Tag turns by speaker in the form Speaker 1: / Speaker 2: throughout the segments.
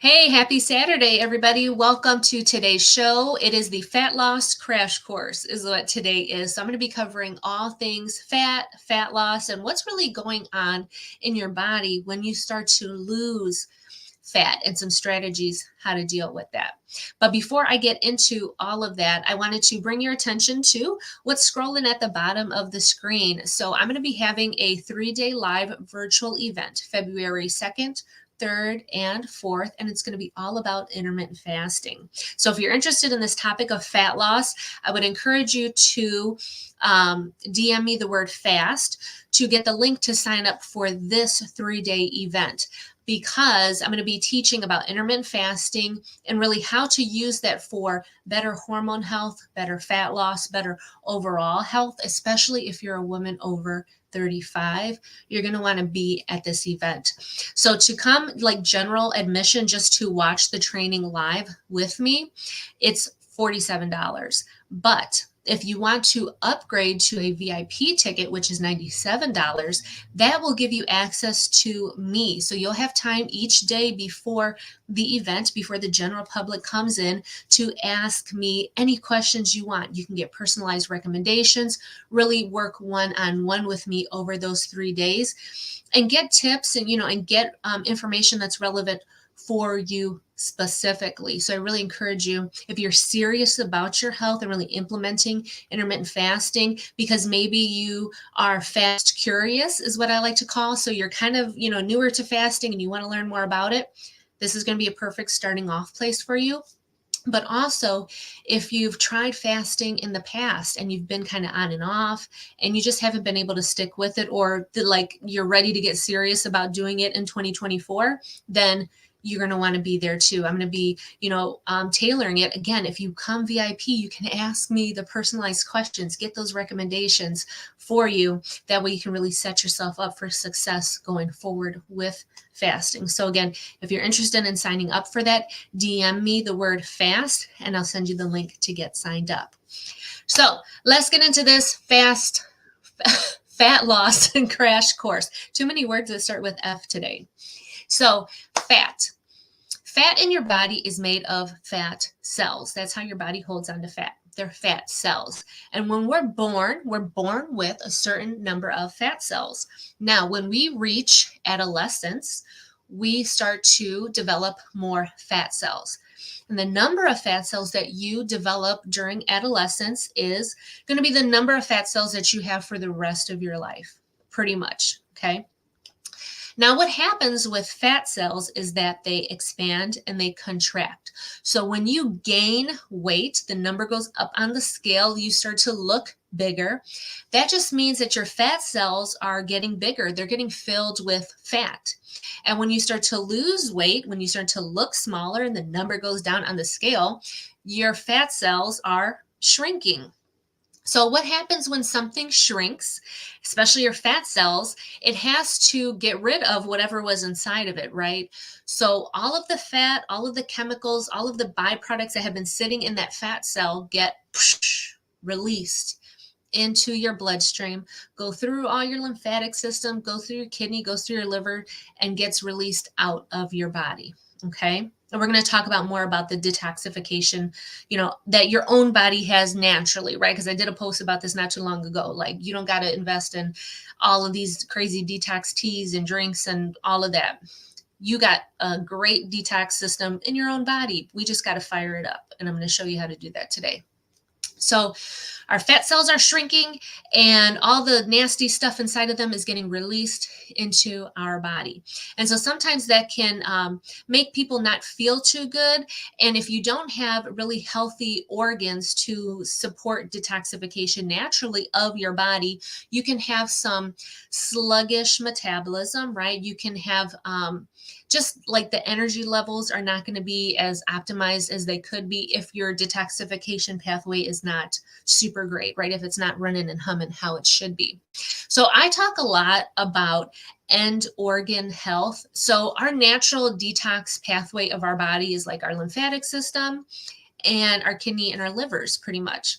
Speaker 1: Hey, happy Saturday, everybody. Welcome to today's show. It is the Fat Loss Crash Course, is what today is. So, I'm going to be covering all things fat loss, and what's really going on in your body when you start to lose fat and some strategies how to deal with that. But before I get into all of that, I wanted to bring your attention to what's scrolling at the bottom of the screen. So I'm going to be having a 3-day live virtual event, February 2nd, 3rd, and 4th, and it's going to be all about intermittent fasting. So if you're interested in this topic of fat loss, I would encourage you to DM me the word fast to get the link to sign up for this 3-day event, because I'm going to be teaching about intermittent fasting and really how to use that for better hormone health, better fat loss, better overall health, especially if you're a woman over 35. You're going to want to be at this event. So to come, like, general admission just to watch the training live with me, it's $47. But if you want to upgrade to a VIP ticket, which is $97, that will give you access to me. So you'll have time each day before the event, before the general public comes in, to ask me any questions you want. You can get personalized recommendations, really work one-on-one with me over those 3 days, and get tips and get information that's relevant for you specifically. So I really encourage you, if you're serious about your health and really implementing intermittent fasting, because maybe you are fast curious, is what I like to call. So you're kind of, newer to fasting and you want to learn more about it. This is going to be a perfect starting off place for you. But also, if you've tried fasting in the past and you've been kind of on and off and you just haven't been able to stick with it, or you're ready to get serious about doing it in 2024, then you're going to want to be there too. I'm going to be, tailoring it. Again, if you come VIP, you can ask me the personalized questions, get those recommendations for you. That way you can really set yourself up for success going forward with fasting. So again, if you're interested in signing up for that, DM me the word fast and I'll send you the link to get signed up. So let's get into this fat loss and crash course. Too many words that start with F today. So fat. Fat in your body is made of fat cells. That's how your body holds on to fat. They're fat cells. And when we're born with a certain number of fat cells. Now, when we reach adolescence, we start to develop more fat cells. And the number of fat cells that you develop during adolescence is going to be the number of fat cells that you have for the rest of your life, pretty much, okay? Now, what happens with fat cells is that they expand and they contract. So when you gain weight, the number goes up on the scale, you start to look bigger. That just means that your fat cells are getting bigger. They're getting filled with fat. And when you start to lose weight, when you start to look smaller and the number goes down on the scale, your fat cells are shrinking. So what happens when something shrinks, especially your fat cells? It has to get rid of whatever was inside of it, right? So all of the fat, all of the chemicals, all of the byproducts that have been sitting in that fat cell get released into your bloodstream, go through all your lymphatic system, go through your kidney, goes through your liver, and gets released out of your body, okay? And we're going to talk about more about the detoxification, that your own body has naturally, right? Because I did a post about this not too long ago. Like, you don't got to invest in all of these crazy detox teas and drinks and all of that. You got a great detox system in your own body. We just got to fire it up. And I'm going to show you how to do that today. So our fat cells are shrinking and all the nasty stuff inside of them is getting released into our body. And so sometimes that can make people not feel too good. And if you don't have really healthy organs to support detoxification naturally of your body, you can have some sluggish metabolism, right? You can have just like the energy levels are not going to be as optimized as they could be if your detoxification pathway is not super great, right? If it's not running and humming how it should be. So I talk a lot about end organ health. So our natural detox pathway of our body is like our lymphatic system and our kidney and our livers, pretty much.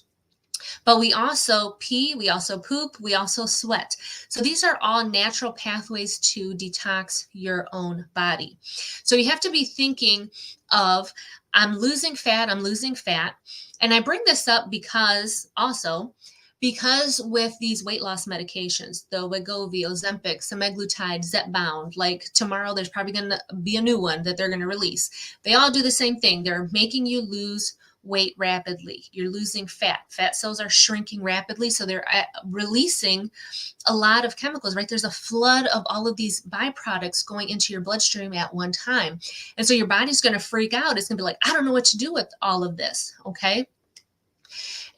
Speaker 1: But we also pee, we also poop, we also sweat. So these are all natural pathways to detox your own body. So you have to be thinking of, I'm losing fat, I'm losing fat. And I bring this up because with these weight loss medications, the Wegovy, Ozempic, semaglutide, Zepbound, like tomorrow there's probably going to be a new one that they're going to release. They all do the same thing. They're making you lose weight rapidly. You're losing fat. Fat cells are shrinking rapidly, so they're releasing a lot of chemicals, right? There's a flood of all of these byproducts going into your bloodstream at one time. And so your body's going to freak out. It's going to be like, I don't know what to do with all of this, okay?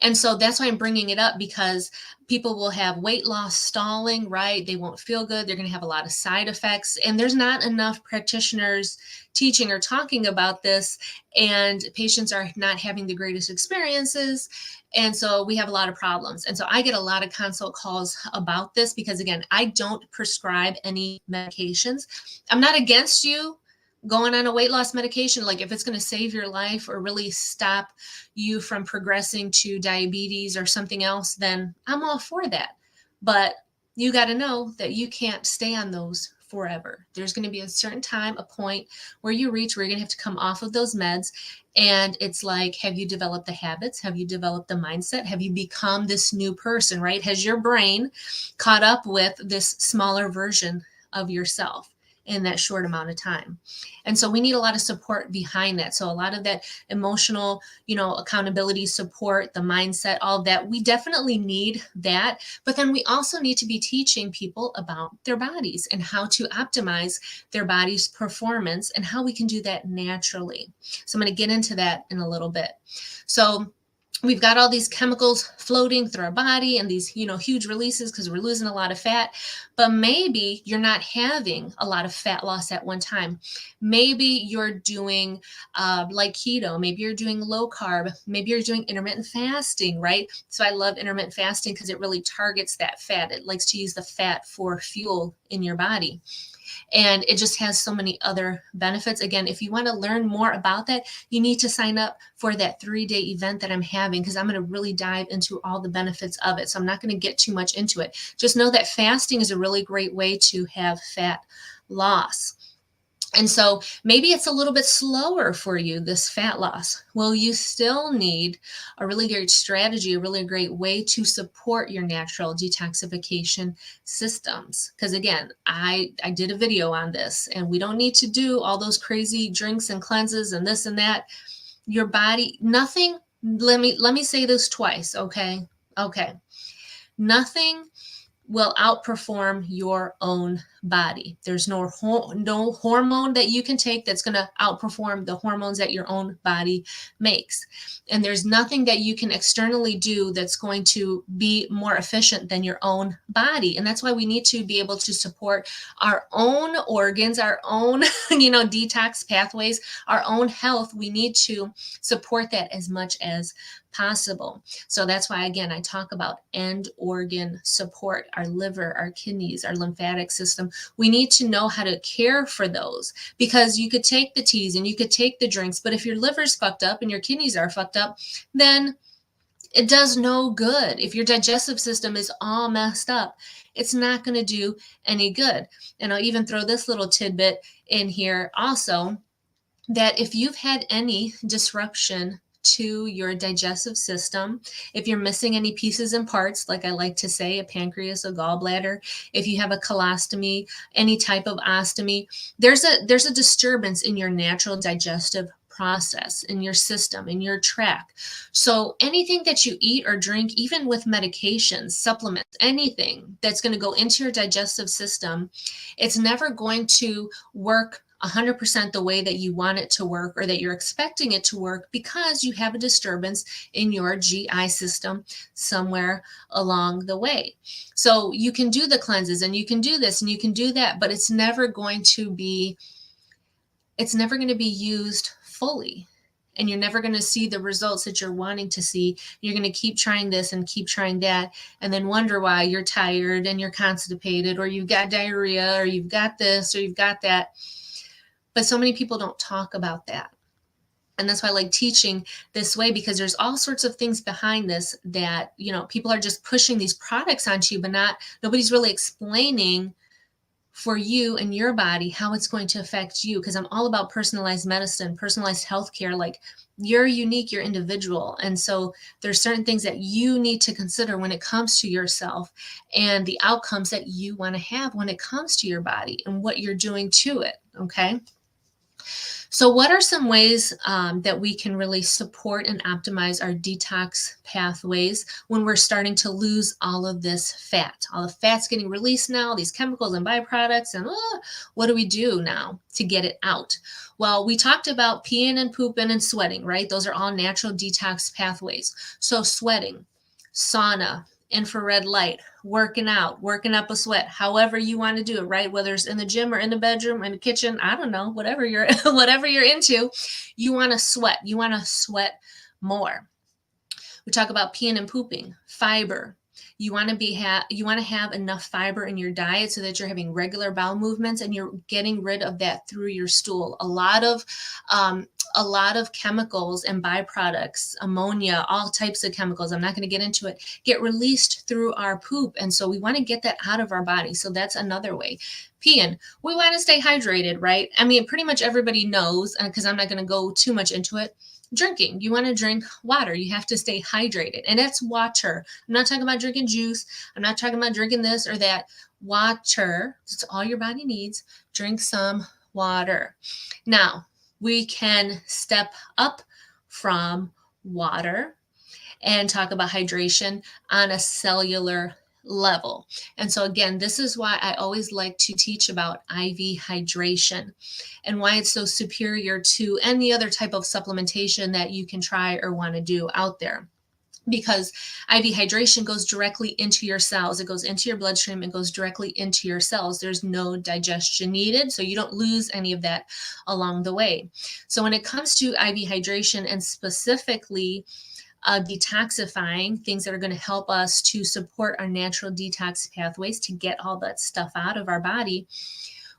Speaker 1: And so that's why I'm bringing it up, because people will have weight loss stalling, right? They won't feel good. They're going to have a lot of side effects. And there's not enough practitioners teaching or talking about this. And patients are not having the greatest experiences. And so we have a lot of problems. And so I get a lot of consult calls about this because, again, I don't prescribe any medications. I'm not against you going on a weight loss medication. Like if it's going to save your life or really stop you from progressing to diabetes or something else, then I'm all for that. But you got to know that you can't stay on those forever. There's going to be a certain time, a point where you reach where you're going to have to come off of those meds. And it's like, have you developed the habits? Have you developed the mindset? Have you become this new person, right? Has your brain caught up with this smaller version of yourself in that short amount of time? And so we need a lot of support behind that. So a lot of that emotional, accountability support, the mindset, all of that, we definitely need that. But then we also need to be teaching people about their bodies and how to optimize their body's performance and how we can do that naturally. So I'm going to get into that in a little bit. So we've got all these chemicals floating through our body and these, huge releases because we're losing a lot of fat. But maybe you're not having a lot of fat loss at one time. Maybe you're doing like keto. Maybe you're doing low carb. Maybe you're doing intermittent fasting, right? So I love intermittent fasting because it really targets that fat. It likes to use the fat for fuel in your body. And it just has so many other benefits. Again, if you want to learn more about that, you need to sign up for that 3-day event that I'm having, because I'm going to really dive into all the benefits of it. So I'm not going to get too much into it. Just know that fasting is a really great way to have fat loss. And so maybe it's a little bit slower for you, this fat loss. Well, you still need a really great strategy, a really great way to support your natural detoxification systems. Because again, I did a video on this, and we don't need to do all those crazy drinks and cleanses and this and that. Your body, nothing, let me say this twice, okay? Okay. Nothing will outperform your own body. There's no hormone that you can take that's going to outperform the hormones that your own body makes. And there's nothing that you can externally do that's going to be more efficient than your own body. And that's why we need to be able to support our own organs, our own, detox pathways, our own health. We need to support that as much as possible. So that's why, again, I talk about end organ support, our liver, our kidneys, our lymphatic system. We need to know how to care for those, because you could take the teas and you could take the drinks, but if your liver's fucked up and your kidneys are fucked up, then it does no good. If your digestive system is all messed up, it's not going to do any good. And I'll even throw this little tidbit in here also, that if you've had any disruption to your digestive system, if you're missing any pieces and parts, like I like to say, a pancreas, a gallbladder, if you have a colostomy, any type of ostomy, there's a disturbance in your natural digestive process, in your system, in your tract. So anything that you eat or drink, even with medications, supplements, anything that's going to go into your digestive system, it's never going to work 100% the way that you want it to work or that you're expecting it to work, because you have a disturbance in your GI system somewhere along the way. So you can do the cleanses and you can do this and you can do that, but it's never going to be used fully. And you're never going to see the results that you're wanting to see. You're going to keep trying this and keep trying that, and then wonder why you're tired and you're constipated, or you've got diarrhea, or you've got this, or you've got that. But so many people don't talk about that. And that's why I like teaching this way, because there's all sorts of things behind this that, people are just pushing these products onto you, but nobody's really explaining for you and your body how it's going to affect you, because I'm all about personalized medicine, personalized healthcare. Like, you're unique, you're individual, and so there's certain things that you need to consider when it comes to yourself and the outcomes that you want to have when it comes to your body and what you're doing to it. Okay. So, what are some ways that we can really support and optimize our detox pathways when we're starting to lose all of this fat? All the fat's getting released now, these chemicals and byproducts, and what do we do now to get it out? Well, we talked about peeing and pooping and sweating, right? Those are all natural detox pathways. So, sweating, sauna, infrared light, working out, working up a sweat, however you want to do it, right? Whether it's in the gym or in the bedroom, in the kitchen, I don't know, whatever you're whatever you're into, you want to sweat. You want to sweat more. We talk about peeing and pooping, fiber. You want to have enough fiber in your diet so that you're having regular bowel movements and you're getting rid of that through your stool. A lot of chemicals and byproducts, ammonia, all types of chemicals, I'm not going to get into it, get released through our poop. And so we want to get that out of our body. So that's another way. Peeing, we want to stay hydrated, right? I mean, pretty much everybody knows, because I'm not going to go too much into it. Drinking, you want to drink water. You have to stay hydrated, and that's water. I'm not talking about drinking juice. I'm not talking about drinking this or that. Water, that's all your body needs. Drink some water. Now, we can step up from water and talk about hydration on a cellular level. And so again, this is why I always like to teach about IV hydration and why it's so superior to any other type of supplementation that you can try or want to do out there. Because IV hydration goes directly into your cells. It goes into your bloodstream. It goes directly into your cells. There's no digestion needed, so you don't lose any of that along the way. So when it comes to IV hydration, and specifically detoxifying, things that are going to help us to support our natural detox pathways to get all that stuff out of our body,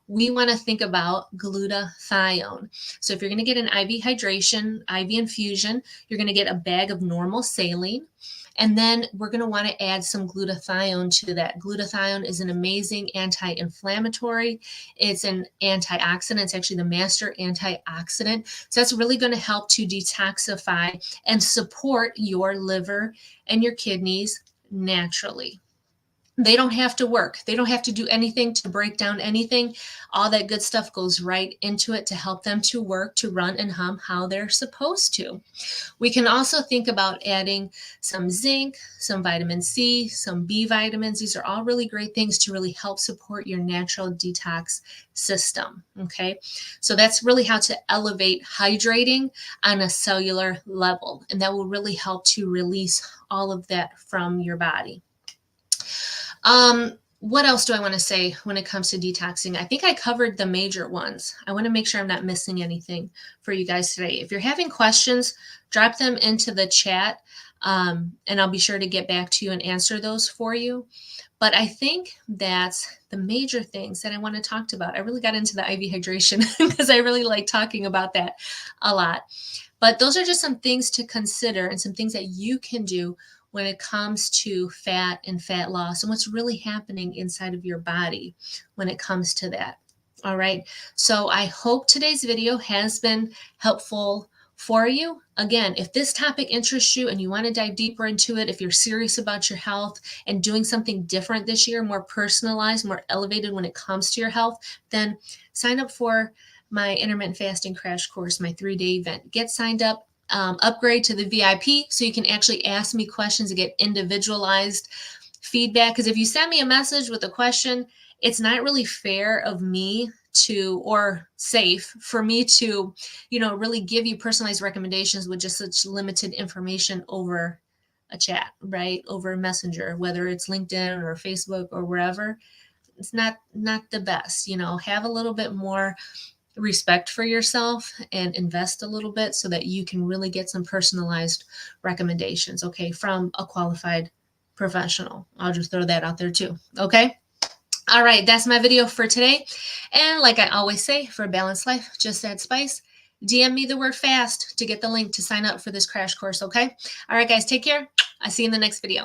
Speaker 1: we want to think about glutathione. So if you're going to get an IV hydration, IV infusion, you're going to get a bag of normal saline. And then we're going to want to add some glutathione to that. Glutathione is an amazing anti-inflammatory. It's an antioxidant. It's actually the master antioxidant. So that's really going to help to detoxify and support your liver and your kidneys naturally. They don't have to work. They don't have to do anything to break down anything. All that good stuff goes right into it to help them to work, to run and hum how they're supposed to. We can also think about adding some zinc, some vitamin C, some B vitamins. These are all really great things to really help support your natural detox system. Okay, so that's really how to elevate hydrating on a cellular level, and that will really help to release all of that from your body. What else do I want to say when it comes to detoxing? I think I covered the major ones. I want to make sure I'm not missing anything for you guys today. If you're having questions, drop them into the chat, and I'll be sure to get back to you and answer those for you. But I think that's the major things that I want to talk about. I really got into the IV hydration because I really like talking about that a lot. But those are just some things to consider and some things that you can do when it comes to fat and fat loss and what's really happening inside of your body when it comes to that. All right. So I hope today's video has been helpful for you. Again, if this topic interests you and you want to dive deeper into it, if you're serious about your health and doing something different this year, more personalized, more elevated when it comes to your health, then sign up for my intermittent fasting crash course, my 3-day event. Get signed up. Upgrade to the VIP so you can actually ask me questions and get individualized feedback. Because if you send me a message with a question, it's not really fair of me to, or safe for me to, really give you personalized recommendations with just such limited information over a chat, right? Over Messenger, whether it's LinkedIn or Facebook or wherever. It's not the best. Have a little bit more respect for yourself and invest a little bit so that you can really get some personalized recommendations, okay, from a qualified professional. I'll just throw that out there too, okay? All right, that's my video for today. And like I always say, for a balanced life, just add spice DM me the word fast to get the link to sign up for this crash course, okay? All right, guys, take care. I'll see you in the next video.